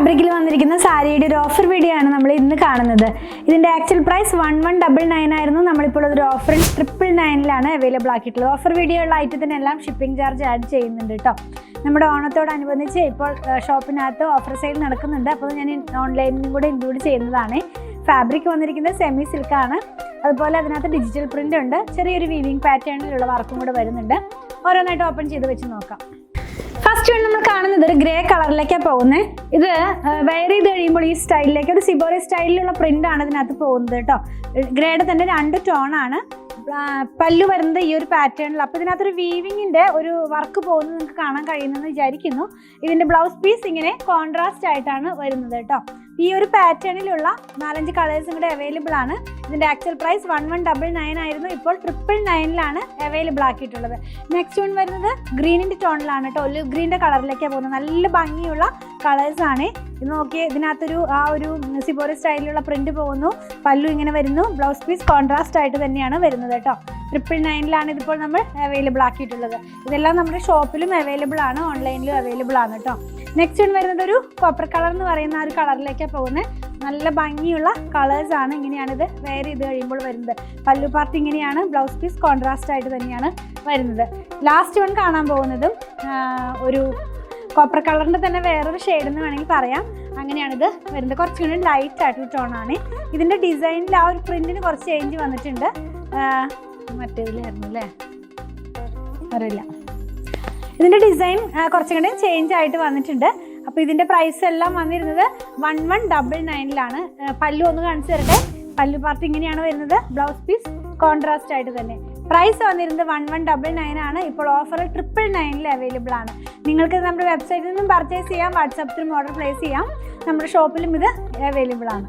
ഫാബ്രിക്കിൽ വന്നിരിക്കുന്ന സാരിയുടെ ഒരു ഓഫർ വീഡിയോ ആണ് നമ്മൾ ഇന്ന് കാണുന്നത്. ഇതിന്റെ ആക്ച്വൽ പ്രൈസ് 1199 ആയിരുന്നു. നമ്മളിപ്പോൾ ഒരു ഓഫറിൽ 999 അവൈലബിൾ ആക്കിയിട്ടുള്ളത്. ഓഫർ വീഡിയോ ഉള്ള ഐറ്റത്തിനെല്ലാം ഷിപ്പിംഗ് ചാർജ് ആഡ് ചെയ്യുന്നുണ്ട് കേട്ടോ. നമ്മുടെ ഓണത്തോടനുബന്ധിച്ച് ഇപ്പോൾ ഷോപ്പിനകത്ത് ഓഫർ സെയിൽ നടക്കുന്നുണ്ട്. അപ്പോൾ ഞാൻ ഓൺലൈനിലും കൂടെ ഇൻക്ലൂഡ് ചെയ്യുന്നതാണ്. ഫാബ്രിക് വന്നിരിക്കുന്നത് സെമി സിൽക്കാണ്. അതുപോലെ അതിനകത്ത് ഡിജിറ്റൽ പ്രിന്റ് ഉണ്ട്. ചെറിയൊരു വീവിംഗ് പാറ്റേണിലുള്ള വർക്കും കൂടെ വരുന്നുണ്ട്. ഓരോന്നായിട്ട് ഓപ്പൺ ചെയ്ത് വെച്ച് നോക്കാം. ഫസ്റ്റ് നമ്മൾ കാണുന്നത് ഒരു ഗ്രേ കളറിലേക്കാണ് പോകുന്നത്. ഇത് വെയർ ചെയ്ത് കഴിയുമ്പോൾ ഈ സ്റ്റൈലിലേക്ക് ഒരു സിബോറി സ്റ്റൈലിലുള്ള പ്രിന്റ് ആണ് ഇതിനകത്ത് പോകുന്നത് കേട്ടോ. ഗ്രേയുടെ തന്നെ 2 ടോണാണ്. പല്ലു വരുന്നത് ഈ ഒരു പാറ്റേണിൽ. അപ്പോൾ ഇതിനകത്തൊരു വീവിങ്ങിൻ്റെ ഒരു വർക്ക് പോകുന്നത് നിങ്ങൾക്ക് കാണാൻ കഴിയുമെന്ന് വിചാരിക്കുന്നു. ഇതിൻ്റെ ബ്ലൗസ് പീസ് ഇങ്ങനെ കോൺട്രാസ്റ്റ് ആയിട്ടാണ് വരുന്നത് കേട്ടോ. ഈ ഒരു പാറ്റേണിലുള്ള 4-5 കളേഴ്സും കൂടെ അവൈലബിൾ ആണ്. ഇതിൻ്റെ ആക്ച്വൽ പ്രൈസ് 1199 ആയിരുന്നു. ഇപ്പോൾ 999 അവൈലബിൾ ആക്കിയിട്ടുള്ളത്. നെക്സ്റ്റ് വൺ വരുന്നത് ഗ്രീനിൻ്റെ ടോണിലാണ് കേട്ടോ. ഒലിവ് ഗ്രീൻ്റെ കളറിലേക്കാണ് പോകുന്നത്. നല്ല ഭംഗിയുള്ള കളേഴ്സാണ്. ഇത് നോക്കിയേ, ഇതിനകത്തൊരു ഒരു സിബോറി സ്റ്റൈലിലുള്ള പ്രിന്റ് പോകുന്നു. പല്ലു ഇങ്ങനെ വരുന്നു. ബ്ലൗസ് പീസ് കോൺട്രാസ്റ്റ് ആയിട്ട് തന്നെയാണ് വരുന്നത് കേട്ടോ. 999 ഇതിപ്പോൾ നമ്മൾ അവൈലബിൾ ആക്കിയിട്ടുള്ളത്. ഇതെല്ലാം നമ്മുടെ ഷോപ്പിലും അവൈലബിൾ ആണ്, ഓൺലൈനിലും അവൈലബിൾ ആണ് കേട്ടോ. നെക്സ്റ്റ് വൺ വരുന്നത് ഒരു കോപ്പർ കളർ എന്ന് പറയുന്ന ആ ഒരു കളറിലേക്കാണ് പോകുന്നത്. നല്ല ഭംഗിയുള്ള കളേഴ്സാണ്. ഇങ്ങനെയാണിത് വെയർ ചെയ്ത് കഴിയുമ്പോൾ വരുന്നത്. പല്ലു പാർട്ട് ഇങ്ങനെയാണ്. ബ്ലൗസ് പീസ് കോൺട്രാസ്റ്റ് ആയിട്ട് തന്നെയാണ് വരുന്നത്. ലാസ്റ്റ് വൺ കാണാൻ പോകുന്നതും ഒരു കോപ്പർ കളറിൻ്റെ തന്നെ വേറൊരു ഷെയ്ഡ് എന്ന് വേണമെങ്കിൽ പറയാം. അങ്ങനെയാണിത് വരുന്നത്. കുറച്ചുകൂടി ലൈറ്റ് ആയിട്ടുള്ള ടോണാണ്. ഇതിൻ്റെ ഡിസൈനിൽ ആ ഒരു പ്രിന്റിന് കുറച്ച് ചേഞ്ച് വന്നിട്ടുണ്ട്. മറ്റേതിലായിരുന്നു അല്ലേ, അറിയില്ല. ഇതിൻ്റെ ഡിസൈൻ കുറച്ചും കൂടി ചേഞ്ച് ആയിട്ട് വന്നിട്ടുണ്ട്. അപ്പോൾ ഇതിൻ്റെ പ്രൈസ് എല്ലാം വന്നിരുന്നത് 1199 പല്ലു ഒന്ന് കാണിച്ചു തരട്ടെ. പല്ലു പാർട്ട് ഇങ്ങനെയാണ് വരുന്നത്. ബ്ലൗസ് പീസ് കോൺട്രാസ്റ്റ് ആയിട്ട് തന്നെ. പ്രൈസ് വന്നിരുന്നത് 1199 ഇപ്പോൾ ഓഫറിൽ 999 അവൈലബിൾ ആണ്. നിങ്ങൾക്ക് നമ്മുടെ വെബ്സൈറ്റിൽ നിന്നും പർച്ചേസ് ചെയ്യാം. വാട്സാപ്പിലും ഓർഡർ പ്ലേസ് ചെയ്യാം. നമ്മുടെ ഷോപ്പിലും ഇത് അവൈലബിൾ ആണ്.